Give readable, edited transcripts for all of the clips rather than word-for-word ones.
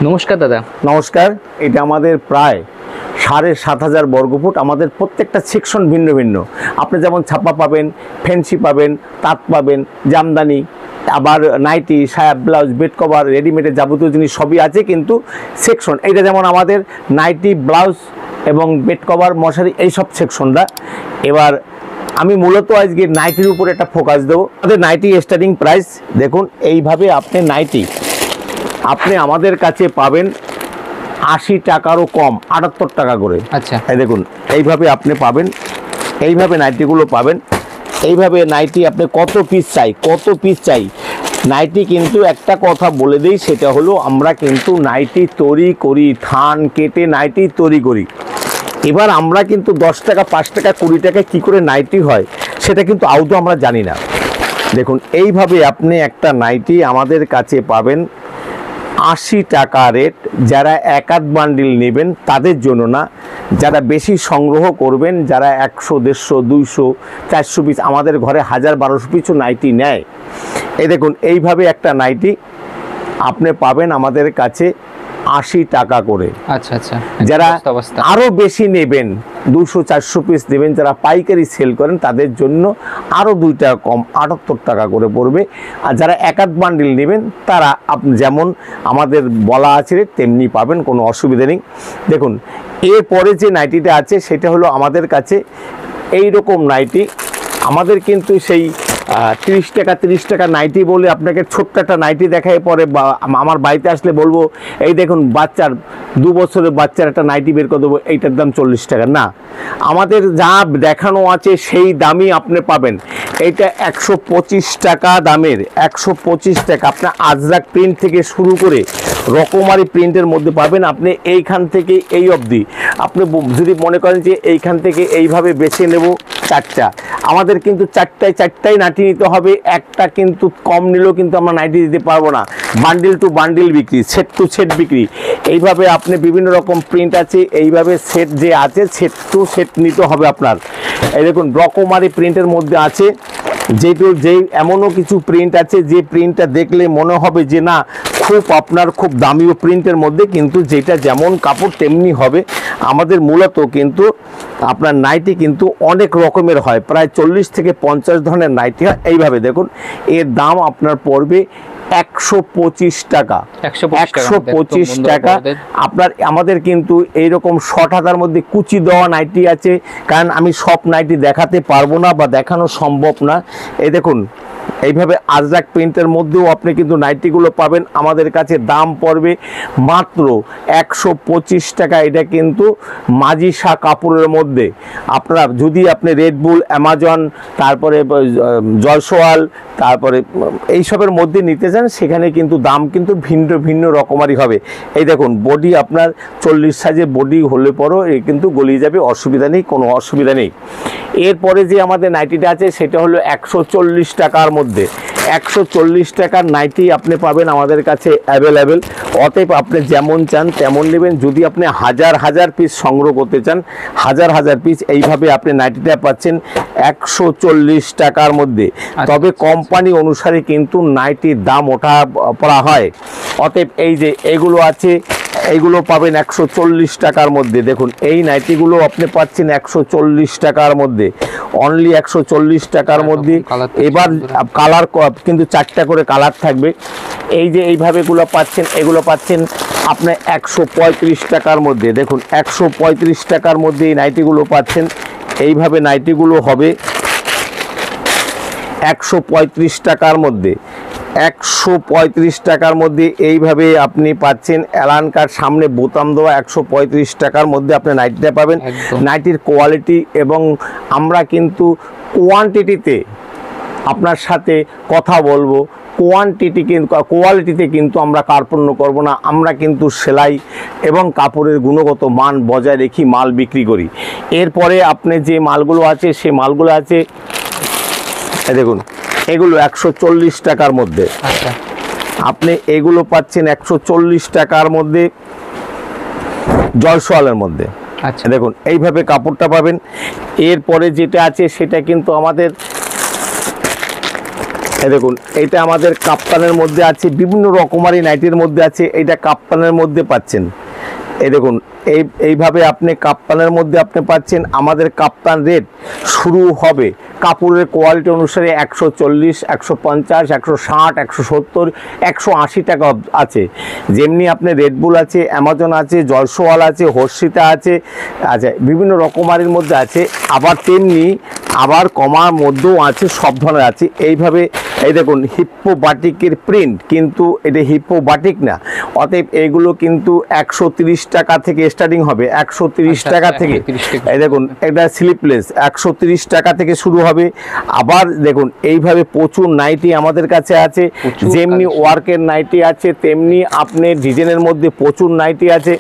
নমস্কার দাদা। নমস্কার। এটা আমাদের প্রায় ৭,৫০০ বর্গফুট। আমাদের প্রত্যেকটা সেকশন ভিন্ন ভিন্ন। আপনি যেমন ছাপা পাবেন, ফ্যান্সি পাবেন, তাঁত পাবেন, জামদানি, আবার নাইটি, সায়া, ব্লাউজ, বেড কভার, রেডিমেডের যাবতীয় জিনিস সবই আছে, কিন্তু সেকশন এইটা যেমন আমাদের নাইটি, ব্লাউজ এবং বেড কভার, মশারি, এইসব সেকশনটা। এবার আমি মূলত আজকে নাইটির উপরে একটা ফোকাস দেবো। আমাদের নাইটি স্টার্টিং প্রাইস দেখুন, এইভাবে আপনি নাইটি আপনি আমাদের কাছে পাবেন ৮০ টাকারও কম, ৭৮ টাকা করে। আচ্ছা, এই দেখুন, এইভাবে আপনি পাবেন, এইভাবে নাইটিগুলো পাবেন। এইভাবে নাইটি আপনি কত পিস চাই নাইটি। কিন্তু একটা কথা বলে দিই, সেটা হলো আমরা কিন্তু নাইটি তৈরি করি, থান কেটে নাইটি তৈরি করি। এবার আমরা কিন্তু 10 টাকা, 5 টাকা, 20 টাকা কী করে নাইটি হয় সেটা কিন্তু আদৌ আমরা জানি না। দেখুন, এইভাবে আপনি একটা নাইটি আমাদের কাছে পাবেন ৮০ টাকা রেট। যারা এক আধ বান্ডিল নেবেন তাদের জন্য না, যারা বেশি সংগ্রহ করবেন, যারা ১০০, ১৫০, ২০০, ৪০০ পিস আমাদের ঘরে ১০০০-১২০০ পিছু নাইটি নেয়। এই দেখুন, এইভাবে একটা নাইটি আপনি পাবেন আমাদের কাছে ৮০ টাকা করে। আচ্ছা আচ্ছা। যারা আরও বেশি নেবেন, ২০০-৪০০ পিস নেবেন, যারা পাইকারি সেল করেন তাদের জন্য আরও ২ টাকা কম, ৭৮ টাকা করে পড়বে। আর যারা এক আধ বান্ডিল নেবেন তারা আপনি যেমন আমাদের বলা আছে তেমনি পাবেন, কোনো অসুবিধা নেই। দেখুন, এরপরে যে নাইটিটা আছে সেটা হলো আমাদের কাছে এই রকম নাইটি। আমাদের কিন্তু সেই ৩০ টাকা নাইটি বলে আপনাকে ছোট্ট একটা নাইটি দেখায়, পরে আমার বাড়িতে আসলে বলবো এই দেখুন বাচ্চার 2 বছরের বাচ্চার একটা নাইটি বের করে দেবো, এইটার দাম 40 টাকা। না, আমাদের যা দেখানো আছে সেই দামই আপনি পাবেন। এইটা ১২৫ টাকা দামের, ১২৫ টাকা। আপনার আজরাক প্রিন্ট থেকে শুরু করে রকমারি প্রিন্টের মধ্যে পাবেন। আপনি এইখান থেকে এই অবধি আপনি যদি মনে করেন যে এইখান থেকে এইভাবে বেছে নেব 4টা, আমাদের কিন্তু চারটায় নাইটি নিতে হবে। একটা কিন্তু কম নিলেও কিন্তু আমরা নাইটি দিতে পারবো না। বান্ডিল টু বান্ডিল বিক্রি, সেট টু সেট বিক্রি। এইভাবে আপনি বিভিন্ন রকম প্রিন্ট আছে, এইভাবে সেট যে আছে সেট টু সেট নিতে হবে আপনার। এই দেখুন, রকমারি প্রিন্টের মধ্যে আছে, যেই এমনও কিছু প্রিন্ট আছে যে প্রিন্টটা দেখলে মনে হবে যে না আপনার খুব দামিও প্রিন্টের মধ্যে, কিন্তু যেটা যেমন কাপড় তেমনি হবে। আমাদের মূলত কিন্তু আপনার নাইটি কিন্তু অনেক রকমের হয়, প্রায় 40 থেকে 50 ধরনের নাইটি হয়। এইভাবে দেখুন, এর দাম আপনার পড়বে ১২৫ টাকা। ১২৫ টাকা আপনার। আমাদের কিন্তু এইরকম শর্ট হাতার মধ্যে কুচি দেওয়া নাইটি আছে, কারণ আমি সব নাইটি দেখাতে পারবো না বা দেখানো সম্ভব না। এই দেখুন, এইভাবে আজরাক প্রিন্টের মধ্যেও আপনি কিন্তু নাইটিগুলো পাবেন আমাদের কাছে। দাম পড়বে মাত্র ১২৫ টাকা। এটা কিন্তু মাজিসা কাপড়ের মধ্যে। আপনারা যদি আপনি রেডবুল, অ্যামাজন, তারপরে জয়সওয়াল, তারপরে এইসবের মধ্যে নিতে চান, সেখানে কিন্তু দাম কিন্তু ভিন্ন ভিন্ন রকমারি হবে। এই দেখুন, বডি আপনার 40 সাইজের বডি হলে পরও এ কিন্তু গলিয়ে যাবে, অসুবিধা নেই, কোনো অসুবিধা নেই। এরপরে যে আমাদের নাইটিটা আছে সেটা হলো ১৪০ টাকার মধ্যে। ১৪০ টাকার নাইটি আপনি পাবেন আমাদের কাছে অ্যাভেলেবেল। অতএব আপনি যেমন চান তেমন নেবেন। যদি আপনি হাজার পিস সংগ্রহ করতে চান, হাজার পিস, এইভাবে আপনি নাইটিটা পাচ্ছেন ১৪০ টাকার মধ্যে। তবে কোম্পানি অনুসারে কিন্তু নাইটির দাম ওঠা পড়া হয়। অতএব এই যে এগুলো আছে, এইগুলো পাবেন ১৪০ টাকার মধ্যে। দেখুন, এই নাইটিগুলো আপনি পাচ্ছেন ১৪০ টাকার মধ্যে, অনলি ১৪০ টাকার মধ্যে। এবার কালার কিন্তু 4টা করে কালার থাকবে। এই যে এইভাবে এগুলো পাচ্ছেন, এগুলো পাচ্ছেন আপনি ১৩৫ টাকার মধ্যে। দেখুন, ১৩৫ টাকার মধ্যে এই নাইটিগুলো পাচ্ছেন। এইভাবে নাইটিগুলো হবে ১৩৫ টাকার মধ্যে। ১৩৫ টাকার মধ্যে এইভাবে আপনি পাচ্ছেন অ্যালান কার্ড সামনে বোতাম দেওয়া। ১৩৫ টাকার মধ্যে আপনি নাইটিটা পাবেন। নাইটির কোয়ালিটি এবং আমরা কিন্তু কোয়ান্টিটিতে আপনার সাথে কথা বলবো। কোয়ালিটিতে কিন্তু আমরা কার্পণ্য করব না। আমরা কিন্তু সেলাই এবং কাপড়ের গুণগত মান বজায় রেখে মাল বিক্রি করি। এরপরে আপনি যে মালগুলো আছে সে মালগুলো আছে, দেখুন, এগুলো ১৪০ টাকার মধ্যে। আচ্ছা, আপনি এগুলো পাচ্ছেন ১৪০ টাকার মধ্যে, জয়সওয়ালের মধ্যে। আচ্ছা, দেখুন, এইভাবে কাপড়টা পাবেন। এরপরে যেটা আছে সেটা কিন্তু আমাদের এই দেখুন এটা আমাদের কাপ্তানের মধ্যে আছে, বিভিন্ন রকমারি নাইটির মধ্যে আছে, এটা কাপ্তানের মধ্যে পাচ্ছেন। এই দেখুন এইভাবে আপনি কাপ্তানের মধ্যে আপনি পাচ্ছেন। আমাদের কাপ্তান রেট শুরু হবে কাপড়ের কোয়ালিটি অনুসারে 140, 150, 160, 170, 180 টাকা আছে। যেমনি আপনি রেডবুল আছে, অ্যামাজন আছে, জয়সওয়াল আছে, হর্ষিতা আছে, আচ্ছা বিভিন্ন রকমারির মধ্যে আছে। আবার তেমনি আবার কমার মধ্যেও আছে, সব ধরনের আছে। এইভাবে এই দেখুন হিপ্পো বাটিকের প্রিন্ট, কিন্তু এটা হিপ্পো বাটিক না, অতএব এইগুলো কিন্তু 130 টাকা থেকে স্টার্টিং হবে, 130 টাকা থেকে। এই দেখুন এটা স্লিপলেস 130 টাকা থেকে শুরু হবে। আবার দেখুন এইভাবে প্রচুর নাইটি আমাদের কাছে আছে, যেমনি ওয়ার্কের নাইটি আছে তেমনি আপনি ডিজাইনের মধ্যে প্রচুর নাইটি আছে।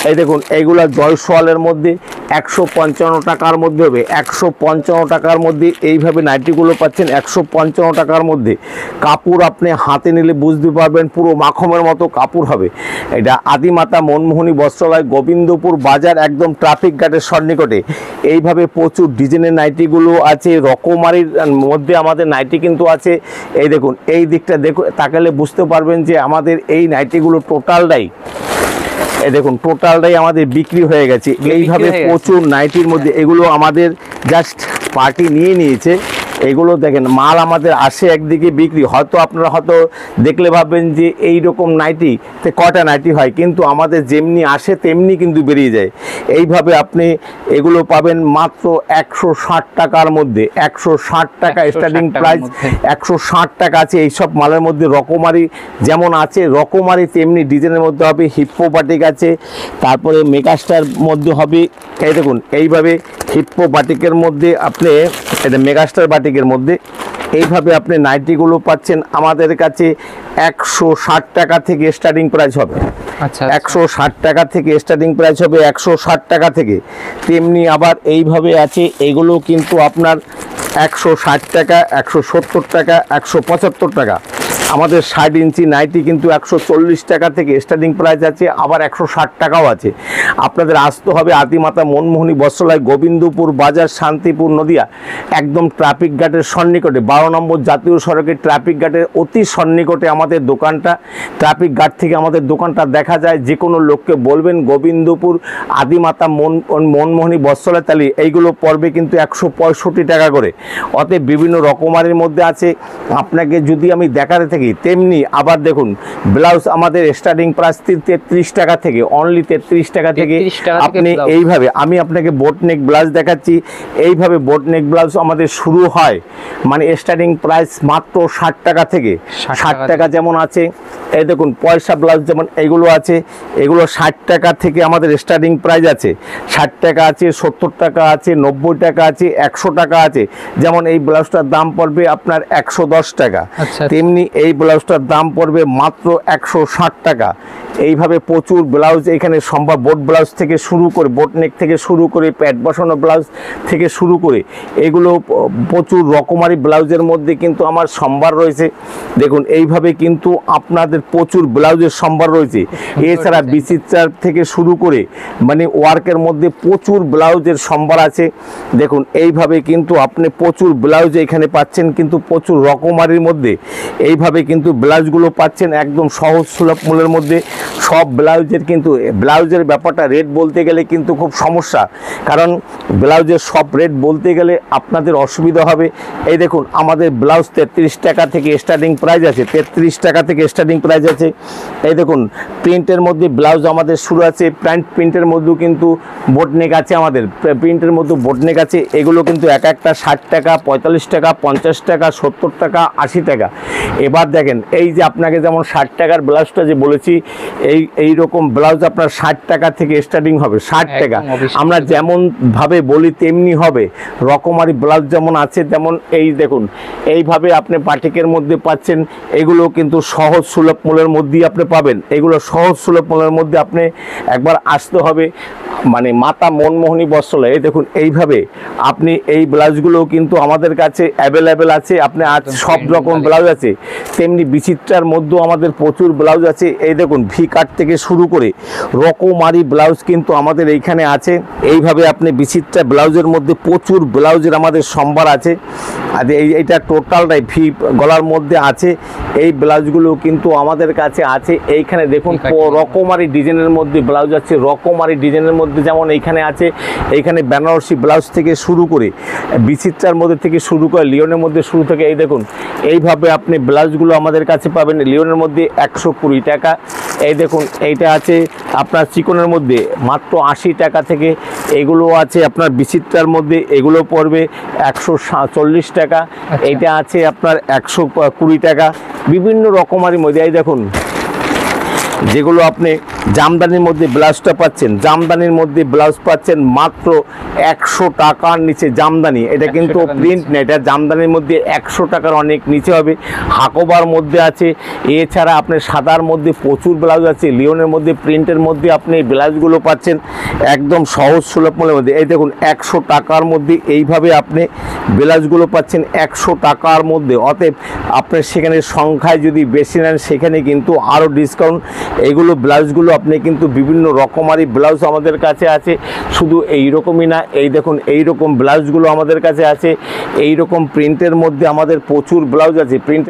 এই দেখুন এইগুলা জয়সওয়ালের মধ্যে 155 টাকার মধ্যে হবে, 155 টাকার মধ্যে এইভাবে নাইটিগুলো পাচ্ছেন 155 টাকার মধ্যে। কাপড় আপনি হাতে নিলে বুঝতে পারবেন পুরো মাখমের মতো কাপড় হবে। এটা আদিমাতা মনমোহনী বস্ত্রালয়, গোবিন্দপুর বাজার, একদম ট্রাফিক গার্ডের সন্নিকটে। এইভাবে প্রচুর ডিজাইনের নাইটিগুলো আছে, রকমারির মধ্যে আমাদের নাইটি কিন্তু আছে। এই দেখুন এই দিকটা দেখুন, তাকালে বুঝতে পারবেন যে আমাদের এই নাইটিগুলো টোটালটাই, এই দেখুন টোটালটাই আমাদের বিক্রি হয়ে গেছে। এইভাবে প্রচুর নাইটির মধ্যে এগুলো আমাদের জাস্ট পার্টি নিয়ে নিয়েছে। এগুলো দেখেন মাল আমাদের আসে একদিকে, বিক্রি হয়তো আপনারা হয়তো দেখলে ভাববেন যে এই রকম নাইটিতে কটা নাইটি হয়, কিন্তু আমাদের যেমনি আসে তেমনি কিন্তু বেরিয়ে যায়। এইভাবে আপনি এগুলো পাবেন মাত্র 160 টাকার মধ্যে, 160 টাকা স্টার্টিং প্রাইস, 160 টাকা আছে এইসব মালের মধ্যে। রকমারি যেমন আছে রকমারি তেমনি ডিজাইনের মধ্যে হবে। হিপ্পো বাটিক আছে, তারপরে মেগাস্টার মধ্যে হবে। এই দেখুন এইভাবে হিপ্পো বাটিকের মধ্যে আপনি, এটা মেগাস্টার বাটিকের মধ্যে এইভাবে আপনি নাইটিগুলো পাচ্ছেন আমাদের কাছে 160 টাকা থেকে স্টার্টিং প্রাইস হবে। আচ্ছা 160 টাকা থেকে স্টার্টিং প্রাইস হবে, 160 টাকা থেকে। তেমনি আবার এইভাবে আছে, এগুলো কিন্তু আপনার 160 টাকা, 170 টাকা, 175 টাকা। আমাদের 60 ইঞ্চি নাইটি কিন্তু 140 টাকা থেকে স্টার্টিং প্রাইস আছে, আবার 160 টাকাও আছে। আপনাদের আসতে হবে আদিমাতা মনমোহনী বস্ত্রালয়, গোবিন্দপুর বাজার, শান্তিপুর নদিয়া, একদম ট্রাফিক গার্ডের সন্নিকটে, 12 নম্বর জাতীয় সড়কের ট্রাফিক গার্ডের অতি সন্নিকটে আমাদের দোকানটা। ট্রাফিক গার্ড থেকে আমাদের দোকানটা দেখা যায়। যে কোনো লোককে বলবেন গোবিন্দপুর আদিমাতা মনমোহনী বস্ত্রালয়, তাহলে এইগুলো পড়বে কিন্তু 165 টাকা করে। অতএব বিভিন্ন রকমারির মধ্যে আছে। আপনাকে যদি আমি দেখাতে থাকি, তেমনি আবার দেখুন ব্লাউজ আমাদের স্টার্টিং প্রাইস 33 টাকা থেকে, অনলি 33 টাকা থেকে আপনি এইভাবে, আমি আপনাকে বোটনেক ব্লাউজ দেখাচ্ছি। এইভাবে বোটনেক ব্লাউজ আমাদের শুরু হয়, মানে স্টার্টিং প্রাইস মাত্র 60 টাকা থেকে। 60 টাকা যেমন আছে, এই দেখুন পয়সা ব্লাউজ যেমন এইগুলো আছে, এগুলো 60 টাকা থেকে আমাদের স্টার্টিং প্রাইস আছে। 60 টাকা আছে, 70 টাকা আছে, 90 টাকা আছে, 100 টাকা আছে। যেমন এই ব্লাউজটার দাম পড়বে আপনার 110 টাকা, তেমনি এই ব্লাউজটার দাম পড়বে মাত্র 160 টাকা। এইভাবে প্রচুর ব্লাউজ এখানে সম্ভব, বোট ব্লাউজ থেকে শুরু করে, বোট নেক থেকে শুরু করে, প্যাড বসানো ব্লাউজ থেকে শুরু করে, এগুলো প্রচুর রকমারি ব্লাউজের মধ্যে কিন্তু আমার সম্ভার রয়েছে। দেখুন এইভাবে কিন্তু আপনাদের প্রচুর ব্লাউজের সম্ভার রয়েছে। এছাড়া বিচিত্রার থেকে শুরু করে মানে ওয়ার্কের মধ্যে প্রচুর ব্লাউজের সম্ভার আছে। দেখুন এইভাবে কিন্তু আপনি প্রচুর ব্লাউজ এখানে পাচ্ছেন, কিন্তু প্রচুর রকমারির মধ্যে। এইভাবে কিন্তু ব্লাউজগুলো পাচ্ছেন একদম সহজ সুলভ মূল্যের মধ্যে। সব ব্লাউজের কিন্তু, ব্লাউজের ব্যাপারটা রেট বলতে গেলে কিন্তু খুব সমস্যা, কারণ ব্লাউজের সব রেট বলতে গেলে আপনাদের অসুবিধা হবে। এই দেখুন আমাদের ব্লাউজ 33 টাকা থেকে স্টার্টিং প্রাইস আছে, 33 টাকা থেকে স্টার্টিং প্রাইস আছে। এই দেখুন প্রিন্টের মধ্যে ব্লাউজ আমাদের শুরু আছে, প্রিন্টের মধ্যেও কিন্তু বোটনেক আছে, আমাদের প্রিন্টের মধ্যে বোটনেক আছে। এগুলো কিন্তু এক একটা 60 টাকা, 45 টাকা, 50 টাকা, 70 টাকা, 80 টাকা। এবার দেখেন এই যে আপনাকে যেমন 60 টাকার ব্লাউজটা যে বলেছি, এই রকম ব্লাউজ আপনার 60 টাকা থেকে স্টার্টিং হবে। 60 টাকা আমরা যেমন ভাবে বলি তেমনি হবে। রকমারি ব্লাউজ যেমন আছে তেমন এই দেখুন এইভাবে আপনি বাটিকের মধ্যে পাচ্ছেন। এগুলো কিন্তু সহজ সুলভ মূল্যের মধ্যেই আপনি পাবেন। এগুলো সহজ সুলভ মূল্যের মধ্যে আপনি একবার আসতে হবে। মানে মাতা মনমোহনী বস্ত্রালয়, এই দেখুন এইভাবে আপনি এই ব্লাউজগুলো কিন্তু আমাদের কাছে অ্যাভেলেবেল আছে। আপনি আজ সব রকম ব্লাউজ আছে, তেমনি বিচিত্রার মধ্যেও আমাদের প্রচুর ব্লাউজ আছে। এই দেখুন ভি কাট থেকে শুরু করে রকমারি ব্লাউজ কিন্তু আমাদের এইখানে আছে। এইভাবে আপনি বিচিত্রা ব্লাউজের মধ্যে প্রচুর ব্লাউজের আমাদের সম্ভার আছে। আর এইটা টোটালটাই ভি গলার মধ্যে আছে। এই ব্লাউজগুলো কিন্তু আমাদের কাছে আছে। এইখানে দেখুন রকমারি ডিজাইনের মধ্যে ব্লাউজ আছে, রকমারি ডিজাইনের মধ্যে যেমন এইখানে আছে, এইখানে বেনারসি ব্লাউজ থেকে শুরু করে বিচিত্রার মধ্যে থেকে শুরু করে লিওনের মধ্যে শুরু থেকে এই দেখুন এইভাবে আপনি ব্লাউজগুলো আমাদের কাছে পাবেন। লিওনের মধ্যে 120 টাকা। এই দেখুন এইটা আছে আপনার চিকনের মধ্যে মাত্র 80 টাকা থেকে। এগুলো আছে আপনার বিচিত্রার মধ্যে, এগুলো পড়বে 140 টাকা। এইটা আছে আপনার 120 টাকা। বিভিন্ন রকমারির মধ্যে এই দেখুন যেগুলো আপনি জামদানির মধ্যে ব্লাউজটা পাচ্ছেন, জামদানির মধ্যে ব্লাউজ পাচ্ছেন মাত্র 100 টাকার নিচে। জামদানি এটা কিন্তু প্রিন্ট না, এটা জামদানির মধ্যে 100 টাকার অনেক নিচে হবে। হাকোবার মধ্যে আছে, এছাড়া আপনার সাদার মধ্যে প্রচুর ব্লাউজ আছে। লিওনের মধ্যে প্রিন্টের মধ্যে আপনি এই ব্লাউজগুলো পাচ্ছেন একদম সহজ সুলভ মূল্যের মধ্যে। এই দেখুন 100 টাকার মধ্যে এইভাবে আপনি ব্লাউজগুলো পাচ্ছেন 100 টাকার মধ্যে। অতএব আপনার সেখানে সংখ্যায় যদি বেশি নেন সেখানে কিন্তু আরও ডিসকাউন্ট। এইগুলো ব্লাউজগুলো আপনি কিন্তু বিভিন্ন রকমারি ব্লাউজ আমাদের কাছে আছে। শুধু এই রকমই না, এই দেখুন এই রকম ব্লাউজগুলো আমাদের কাছে আছে। এই রকম প্রিন্টের মধ্যে আমাদের প্রচুর ব্লাউজ আছে। প্রিন্ট